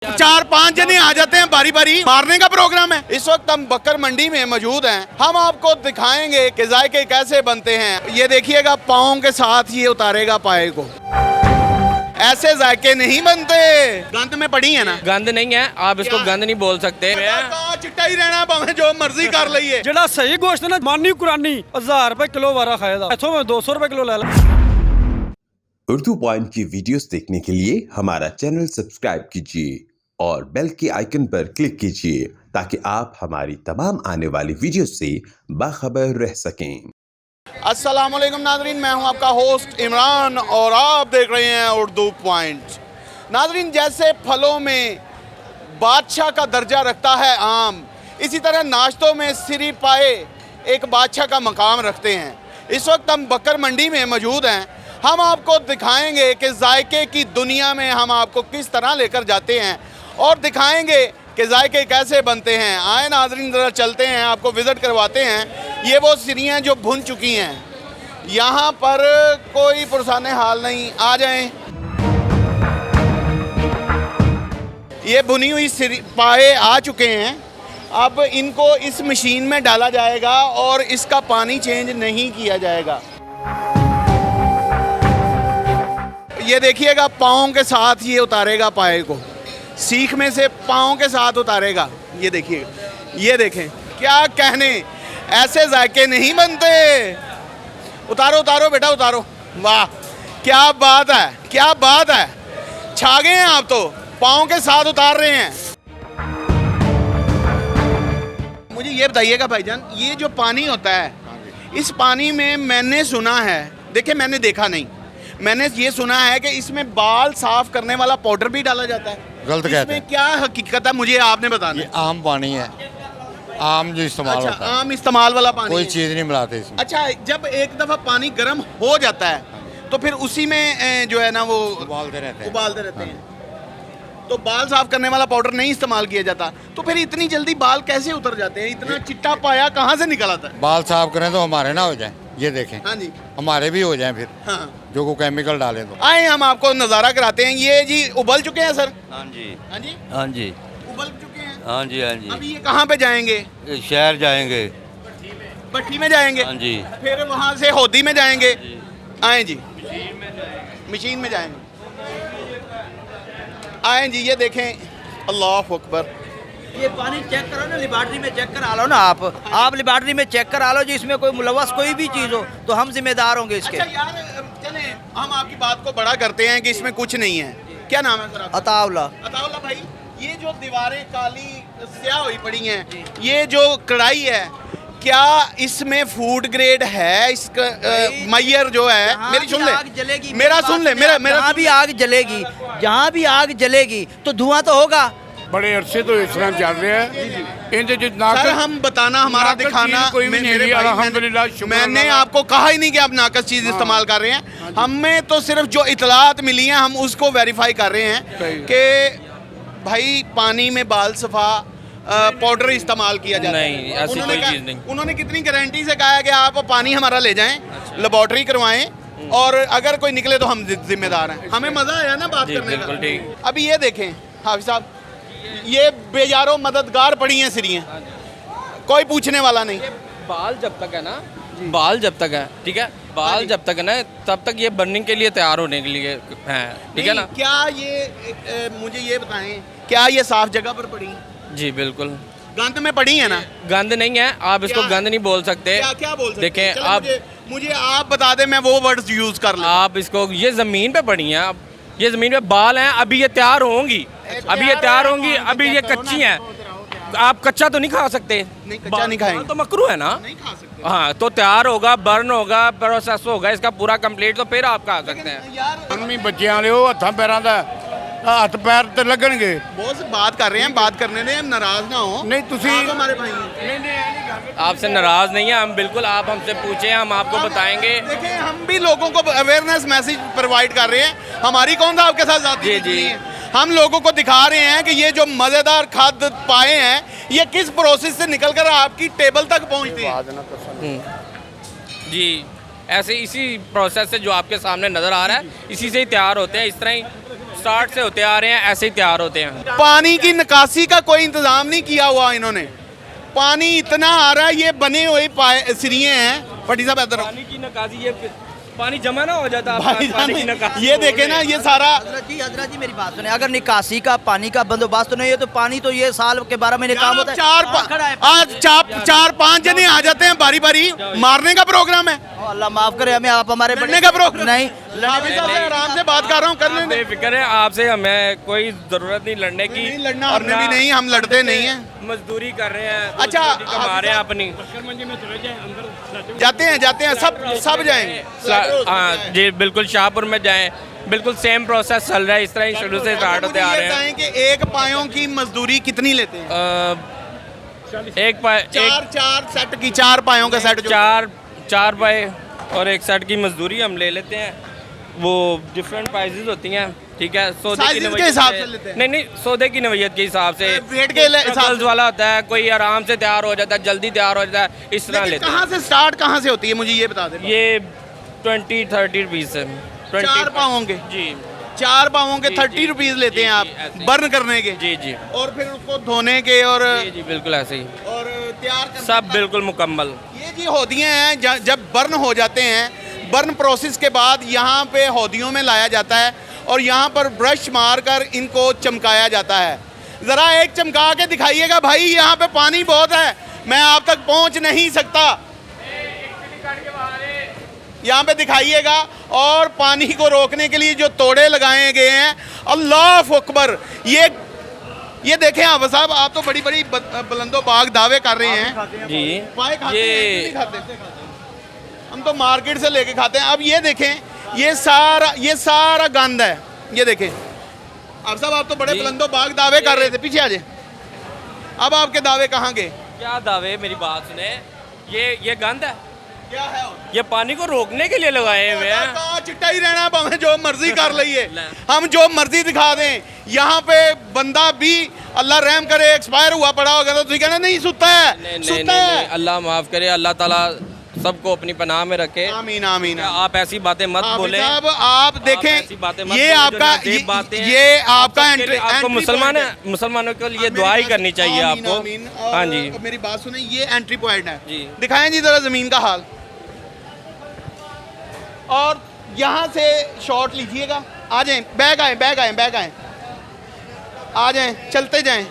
चार पांच जने आ जाते हैं बारी बारी, मारने का प्रोग्राम है। इस वक्त हम बकर मंडी में मौजूद हैं। हम आपको दिखाएंगे कि जायके कैसे बनते हैं। ये देखिएगा, पाँव के साथ ये उतारेगा पाए को। ऐसे जायके नहीं बनते। गंद में पड़ी है ना? गंद नहीं है, आप इसको गंद नहीं बोल सकते। चिट्टा ही रहना, भावे जो मर्जी कर लीजिए। ਜਿਹੜਾ सही गोश्त है ना, मानी कुरानी 1000 रुपए किलो वारा खाएगा, इथों मैं 200 रुपए किलो ले ला। उर्दू पॉइंट की वीडियोस देखने के लिए हमारा चैनल सब्सक्राइब कीजिए और बेल के आइकन पर क्लिक कीजिए ताकि आप हमारी तमाम आने वाली वीडियो से बाखबर रह सकें। अस्सलाम वालेकुम नाजरीन, मैं हूं आपका होस्ट इमरान और आप देख रहे हैं उर्दू पॉइंट। नाजरीन, जैसे फलों में बादशाह का दर्जा रखता है आम, इसी तरह नाश्तों में सिरी पाए एक बादशाह का मकाम रखते हैं। इस वक्त हम बकर मंडी में मौजूद हैं। हम आपको दिखाएंगे कि जायके की दुनिया में हम आपको किस तरह लेकर जाते हैं और दिखाएंगे कि जायके कैसे बनते हैं। आए नाज़रीन, ज़रा चलते हैं, आपको विज़िट करवाते हैं। ये वो सिरियाँ जो भुन चुकी हैं, यहाँ पर कोई पुरसाने हाल नहीं। आ जाएं। ये भुनी हुई पाए आ चुके हैं। अब इनको इस मशीन में डाला जाएगा और इसका पानी चेंज नहीं किया जाएगा। ये देखिएगा, पाँव के साथ ये उतारेगा पाए को। सीख में से पाँव के साथ उतारेगा। ये देखिए, ये देखें, क्या कहने, ऐसे जायके नहीं बनते। उतारो उतारो बेटा, उतारो। वाह, क्या बात है, क्या बात है। छा गए हैं आप तो, पाँव के साथ उतार रहे हैं। मुझे ये बताइएगा भाईजान, ये जो पानी होता है, इस पानी में मैंने सुना है, देखिए मैंने देखा नहीं, मैंने ये सुना है कि इसमें बाल साफ करने वाला पाउडर भी डाला जाता है। गलत कहते हैं। क्या हकीकत है, मुझे आपने बताना। ये आम पानी है, आम जो इस्तेमाल अच्छा, होता है, आम इस्तेमाल वाला पानी कोई है। चीज़ नहीं मिलाते इसमें। अच्छा, जब एक दफ़ा पानी गर्म हो जाता है तो फिर उसी में जो है ना वो उबालते रहते हैं। तो बाल साफ करने वाला पाउडर नहीं इस्तेमाल किया जाता, तो फिर इतनी जल्दी बाल कैसे उतर जाते हैं? इतना चिट्टा पाया कहाँ से निकल आता है? बाल साफ करें तो हमारे ना हो जाए, ये देखें। हाँ जी, हमारे भी हो जाएं फिर, हाँ। जो को केमिकल डालें तो। आए, हम आपको नज़ारा कराते हैं। ये जी उबल चुके हैं सर? हाँ जी, हाँ जी, हाँ जी, उबल चुके हैं। हाँ जी, हाँ जी। अभी ये कहाँ पे जाएंगे? ये शहर जाएंगे। भट्टी में जाएंगे, हाँ जी। फिर वहाँ से होदी में जाएंगे। आए जी, मशीन में जाएंगे। आए जी, ये देखें, अल्लाह अकबर। ये पानी चेक करो ना, लेबॉर्ट्री में चेक करा लो ना। आप लेबॉर्ट्री में चेक करा लो, जो इसमें कोई मुलव्वस कोई भी चीज़ हो तो हम जिम्मेदार होंगे इसके। अच्छा यार, चलें हम आपकी बात को बड़ा करते हैं कि इसमें कुछ नहीं है। क्या नाम है सर आपका? अताउल्ला। अताउल्ला भाई, ये जो दीवारें काली स्याह हुई पड़ी हैं, ये जो कढ़ाई है, क्या इसमें फूड ग्रेड है? इसका मैयर जो है, मेरी सुन ले, आग जलेगी, मेरा सुन ले, मेरा जहाँ भी आग जलेगी, जहाँ भी आग जलेगी तो धुआं तो होगा। बड़े अरसे तो इस तरह चल रहे हैं। इनसे जो सर, हम बताना, हमारा दिखाना, कोई भी नहीं है, अल्हम्दुलिल्लाह, शुक्र मैंने अल्लाह। आपको कहा ही नहीं कि आप नाकस चीज़ इस्तेमाल कर रहे हैं। हमें तो सिर्फ जो इतलात मिली हैं हम उसको वेरीफाई कर रहे हैं कि भाई पानी में बाल सफा पाउडर इस्तेमाल किया जाता है। नहीं, ऐसी कोई चीज़ नहीं। उन्होंने कितनी गारंटी से कहा है कि आप पानी हमारा ले जाएं, लेबॉर्ट्री करवाएं और अगर कोई निकले तो हम जिम्मेदार हैं। हमें मज़ा आया ना बात करने बिल्कुल का। ठीक। अभी ये देखें हाफिज साहब, ये बेजारो मददगार पड़ी हैं सिरियाँ, कोई पूछने वाला नहीं। बाल जब तक है ना, बाल जब तक है, ठीक है, बाल जब तक है ना, तब तक ये बर्निंग के लिए तैयार होने के लिए हैं, ठीक है ना। क्या ये मुझे ये बताएं, क्या ये साफ जगह पर पड़ी हैं? जी बिल्कुल। गंद में पड़ी है ना? गंद नहीं है, आप इसको क्या? गंद नहीं बोल सकते। क्या क्या बोल सकते हैं? देखें चलो आप, मुझे आप बता दें, मैं वो वर्ड्स यूज कर लूं। आप इसको, ये ज़मीन पे पड़ी हैं, अब ये ज़मीन पे बाल हैं, अभी ये तैयार होंगी, अभी ये तैयार होंगी, अभी ये कच्ची हैं। आप कच्चा तो नहीं खा सकते, नहीं, कच्चा नहीं खाएंगे। तो मकरू है ना। नहीं खा सकते हाँ, तो तैयार होगा, बर्न होगा, प्रोसेस होगा इसका पूरा कंप्लीट, तो फिर आप खा सकते हैं। यार, अन्मी बच्चियां वाले हो, हत्थां पैरां दा हत्थ पैर ते लगणगे। बहुत से बात कर रहे हैं, बात करने दें, नाराज ना हो। नहीं, तुसी- आप हमारे भाई हैं। आपसे नाराज नहीं है हम, बिल्कुल आप हमसे पूछें, हम आपको बताएंगे। देखें, हम भी लोगों को अवेयरनेस मैसेज प्रोवाइड कर रहे हैं। हमारी कौन सा आपके साथ जाती जी, है? जी। हम लोगों को दिखा रहे हैं कि ये जो मज़ेदार खाद्य पाए हैं, ये किस प्रोसेस से निकलकर आपकी टेबल तक पहुंचते हैं। जी, ऐसे इसी प्रोसेस से जो आपके सामने नज़र आ रहा है, इसी से ही तैयार होते हैं। इस तरह ही स्टार्ट से होते आ रहे हैं, ऐसे ही तैयार होते हैं। पानी की निकासी का कोई इंतजाम नहीं किया हुआ इन्होंने। पानी इतना आ रहा है, ये बने हुए सिरिये हैं। पटी साहब इधर आओ। पानी की निकासी, ये पानी जमा ना हो जाता भाईजान, ये देखे ना, ये सारा हजरत जी मेरी बात सुने, अगर निकासी का पानी का बंदोबस्त नहीं है तो पानी तो ये साल के 12 महीने काम होता है। चार पांच जने आ जाते हैं बारी बारी, मारने का प्रोग्राम है। अल्लाह माफ करे हमें, आप हमारे लड़ने का प्रोग्राम नहीं हाफिज साहब से आराम से बात कर रहा हूँ, करने दे। बेफिक्र है, आपसे हमें कोई जरूरत नहीं लड़ने की। नहीं लड़ना, हमने भी नहीं, हम लड़ते नहीं हैं। मजदूरी कर रहे हैं, अच्छा, कमा रहे हैं अपनी। जाते हैं सब जाएंगे। हाँ जी बिल्कुल, शाहपुर में जाएं, बिल्कुल सेम प्रोसेस चल रहा है, इस तरह ही शुरू से स्टार्ट होते आ रहे हैं। बताएं कि एक पायों की मजदूरी कितनी लेते हैं? चार सेट की, 4 पायों का सेट जो चार पाए और एक सेट की मजदूरी हम ले लेते हैं। वो डिफरेंट प्राइसेस होती हैं, ठीक है, सौदे की साइज़ के हिसाब से लेते हैं? नहीं, सौदे की नवैयत के हिसाब से। वेट के हिसाब वाला होता है, कोई आराम से तैयार हो जाता है, जल्दी तैयार हो जाता है, इस तरह लेते हैं। कहाँ से स्टार्ट कहाँ से होती है, मुझे ये बता दें। ये 20-30 रुपीज़ से 4 पावों के जी 4 पावों के 30 रुपीज़ लेते हैं आप ऐसे। बर्न करने के। जी जी और फिर उसको धोने के और जी बिल्कुल ऐसे ही, और तैयार करने सब का। बिल्कुल मुकम्मल। ये जी हौदियाँ हैं, जब बर्न हो जाते हैं, बर्न प्रोसेस के बाद यहाँ पे हौदियों में लाया जाता है और यहाँ पर ब्रश मारकर इनको चमकाया जाता है। ज़रा एक चमका के दिखाइएगा भाई, यहाँ पे पानी बहुत है, मैं आप तक पहुँच नहीं सकता। यहाँ पे दिखाइएगा। और पानी को रोकने के लिए जो तोड़े लगाए गए हैं, अल्लाह अकबर। ये देखें आप साहब, आप तो बड़ी बड़ी बुलंदो बाग दावे कर रहे हैं। जी पाए खाते हैं कि नहीं ये खाते? हम तो मार्केट से लेके खाते हैं। अब ये देखें, ये सारा गंद है, ये देखें। अब साहब आप तो बड़े बुलंदो बाग दावे कर रहे थे, पीछे आ जाए। अब आपके दावे कहाँ गए? क्या दावे, मेरी बात सुने, ये गंद है, क्या है? ये पानी को रोकने के लिए लगाए हुए हैं। कहाँ चिट्टा ही रहना, हमें जो मर्जी कर लइए, हम जो मर्जी दिखा दें। यहाँ पे बंदा भी अल्लाह रहम करे एक्सपायर हुआ पड़ा होगा तो कहना नहीं सुता है, सुता है। अल्लाह माफ करे, अल्लाह ताला सबको अपनी पनाह में रखे। आमीन आमीन। आप ऐसी बातें मत बोलें साहब, आप देखें, ऐसी बातें मत ये बोलें जो आपका नाजेब बातें हैं। ये आपका सबके लिए आपको एंट्री मुसलमान पॉइंट है, मुसलमानों के लिए दुआ ही करनी चाहिए आमीन, आपको। आमीन। और हाँ जी मेरी बात सुने, ये एंट्री पॉइंट है जी। दिखाएं जी जरा जमीन का हाल, और यहाँ से शॉट लीजिएगा। आ जाएं, बैग आए आ जाएं, चलते जाएं।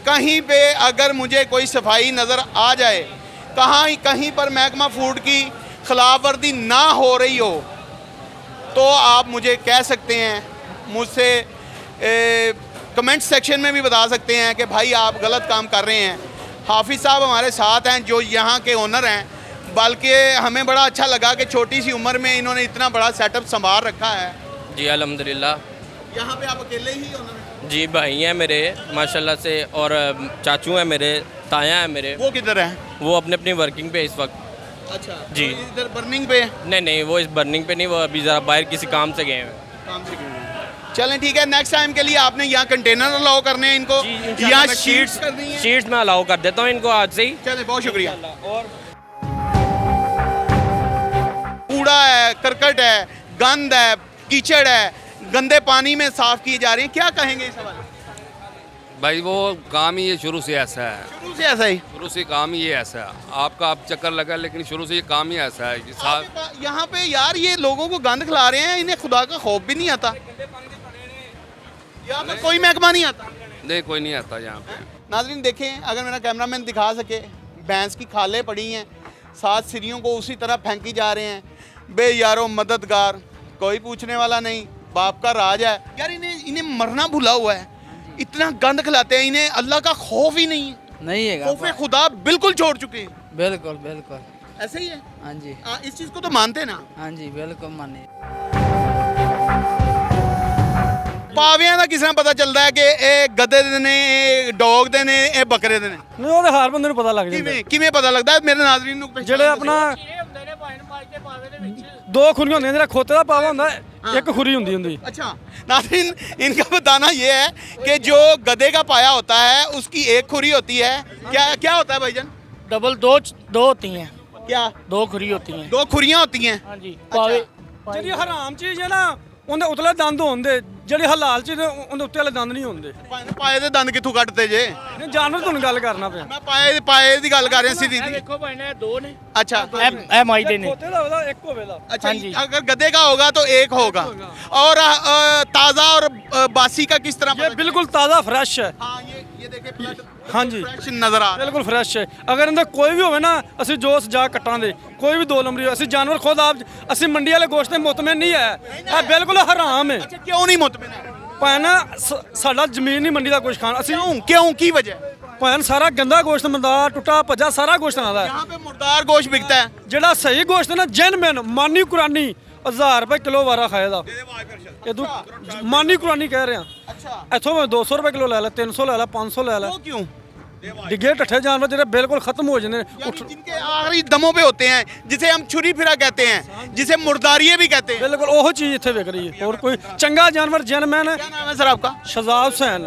कहीं पे अगर मुझे कोई सफाई नज़र आ जाए, कहीं पर महकमा फूड की खिलाफ वर्दी ना हो रही हो, तो आप मुझे कह सकते हैं, मुझसे कमेंट सेक्शन में भी बता सकते हैं कि भाई आप गलत काम कर रहे हैं। हाफिज़ साहब हमारे साथ हैं, जो यहाँ के ओनर हैं, बल्कि हमें बड़ा अच्छा लगा कि छोटी सी उम्र में इन्होंने इतना बड़ा सेटअप संभाल रखा है। जी अल्हम्दुलिल्लाह। यहाँ पे आप अकेले ही ओनर हैं? जी भाई हैं मेरे माशाल्लाह से, और चाचू हैं मेरे, ताया हैं मेरे। वो किधर हैं? वो अपने अपनी वर्किंग पे इस वक्त। अच्छा जी। तो इधर बर्निंग पे नहीं, वो इस बर्निंग पे नहीं, वो अभी ज़रा बाहर किसी काम से गए हैं। काम से गए हैं। चलें ठीक है, नेक्स्ट टाइम के लिए आपने यहाँ कंटेनर अलाउ करने हैं इनको, यहाँ शीट्स करनी है। शीट्स में अलाउ कर देता हूँ इनको आज से ही। चलें, बहुत शुक्रिया। और कूड़ा है, करकट है, गंद है, कीचड़ है, गंदे पानी में साफ किए जा रहे हैं, क्या कहेंगे इस हवाले? भाई वो काम ही ये शुरू से ऐसा है, शुरू से ऐसा ही। शुरू से काम ही ये ऐसा है। आपका आप चक्कर लगा, लेकिन शुरू से ये काम ही ऐसा है कि साहब यहाँ पे यार ये लोगों को गंद खिला रहे हैं, इन्हें खुदा का खौफ भी नहीं आता। यहाँ पे कोई महकमा नहीं आता। नहीं, कोई नहीं आता यहाँ पे। नाज़रीन देखें, अगर मेरा कैमरामैन दिखा सके, भैंस की खालें पड़ी हैं, 7 सिरियों को उसी तरह फेंकी जा रहे हैं। बे यारो मददगार, कोई पूछने वाला नहीं, बाप का राज है। यार इन्हें मरना भूला हुआ है, इतना गंद खिलाते हैं, इन्हें अल्लाह का खौफ ही नहीं है, खौफ खुदा बिल्कुल छोड़ चुके हैं। बिल्कुल बिल्कुल ऐसे ही है। हाँ जी, इस चीज़ को तो मानते ना। हाँ जी बिल्कुल मानिए। पावियां का किस तरह पता चलता है कि ये गधे दे ने, ये डॉग दे ने, ये बकरे दे ने? नहीं ਉਹਦੇ ਹਰ ਬੰਦੇ ਨੂੰ ਪਤਾ ਲੱਗ ਜਾਂਦਾ। किवें पता लगता है? मेरे नाज़रीन ਨੂੰ पहचान ਜਿਹੜੇ ਆਪਣਾ ਦੋ ਖੁਰੀਆਂ ਹੁੰਦੀਆਂ, ਜਿਹੜਾ ਖੋਤੇ ਦਾ ਪਾਵਾ ਹੁੰਦਾ ਇੱਕ ਖੁਰੀ ਹੁੰਦੀ। अच्छा नाज़रीन, इनका बताना ये है कि जो गधे का पाया होता है उसकी एक खुरी होती है। क्या होता है भाईजान? डबल दो होती हैं, क्या? 2 खुरी होती हैं। 2 खुरियां होती हैं। हाँ जी, ਜਿਹੜੀ ਹਰਾਮ ਚੀਜ਼ ਹੈ ਨਾ ਉਹਦੇ ਉਤਲੇ ਦੰਦ ਹੁੰਦੇ ਜਿਹੜੇ ਹਲਾਲ ਚ ਨੇ, ਉਹਦੇ ਉੱਤੇ ਵਾਲੇ ਦੰਦ ਨਹੀਂ ਹੁੰਦੇ। ਪਾਏ ਦੇ ਦੰਦ ਕਿੱਥੋਂ ਕੱਢਦੇ ਜੇ? ਨਹੀਂ ਜਾਨਵਰ ਤੁਹਾਨੂੰ ਗੱਲ ਕਰਨਾ ਪਿਆ। ਮੈਂ ਪਾਏ ਦੀ ਗੱਲ ਕਰ ਰਿਹਾ ਸੀ ਦੀਦੀ। देखो भाई ने दो ने अच्छा ए माइदे ने ਖੋਤੇ ਦਾ ਉਹਦਾ ਇੱਕ ਹੋਵੇਗਾ। अच्छा अगर गधे का होगा तो एक होगा। और ताज़ा और बासी का किस तरह ये पता बिल्कुल ताज़ा फ्रेश है। हाँ ये देखिए ब्लड हाँ जी फ्रेश नजर आ रहा ਬਿਲਕੁਲ ਫਰੈਸ਼ ਹੈ। ਅਗਰ ਇਹਦਾ ਕੋਈ ਵੀ ਹੋਵੇ ਨਾ, ਅਸੀਂ ਜੋ ਸਜਾ ਕੱਟਾਂਗੇ, ਕੋਈ ਵੀ 2 ਨੰਬਰੀ ਹੋਵੇ, ਅਸੀਂ ਜਾਨਵਰ ਖੁਦ ਆਪ, ਅਸੀਂ ਮੰਡੀ ਵਾਲੇ ਗੋਸ਼ਤ ਤੇ ਮੁਤਮਿਨ ਨਹੀਂ ਹੈ। ਇਹ ਬਿਲਕੁਲ ਹਰਾਮ ਹੈ। है। अच्छा क्यों नहीं मुतमिन है? ਭਾਵੇਂ ਨਾ ਸਾਡਾ ਜ਼ਮੀਨ ਨਹੀਂ ਮੰਡੀ ਦਾ ਕੁਛ ਖਾਣ। ਅਸੀਂ क्यों की वजह? ਭਾਵੇਂ ਸਾਰਾ ਗੰਦਾ ਗੋਸ਼ਤ ਮੰਦਾ ਟੁੱਟਾ ਭੱਜਾ ਸਾਰਾ ਗੋਸ਼ਤ ਆਉਂਦਾ ਹੈ। यहाँ पे मुर्दार गोश्त बिकता है। ਜਿਹੜਾ ਸਹੀ ਗੋਸ਼ਤ ਨਾ ਜੈਨਮਨ ਮਾਨੀ ਕੁਰਾਨੀ 1000 ਰੁਪਏ ਕਿਲੋ ਵਾਰਾ ਖਾਏਦਾ। ਇਹ ਤੂੰ ਮਾਨੀ ਕੁਰਾਨੀ ਕਹਿ ਰਿਹਾ। अच्छा ਇੱਥੋਂ ਮੈਂ 200 ਰੁਪਏ ਕਿਲੋ ਲੈ ਲੈ, 300 ਲੈ ਲੈ, 500 ਲੈ ਲੈ। वो क्यों? ਡਿੱਗੇ ਢੱਠੇ ਜਾਨਵਰ ਜਿਹੜੇ ਬਿਲਕੁਲ ਖਤਮ ਹੋ ਜਾਂਦੇ ਨੇ। यानी जिनके आखिरी दमों पे होते हैं, जिसे हम छुरी फिरा कहते हैं, जिसे मुर्दारिये भी कहते हैं। ਬਿਲकुਲ ਉਹ ਚੀਜ਼ ਇੱਥੇ ਵਿਕ ਰਹੀ ਹੈ। ਹੋਰ ਕੋਈ ਚੰਗਾ ਜਾਨਵਰ ਜੈਨਮਨ ਹੈ। क्या नाम है सर आपका? ਸ਼ਜ਼ਾਬ ਹੁਸੈਨ।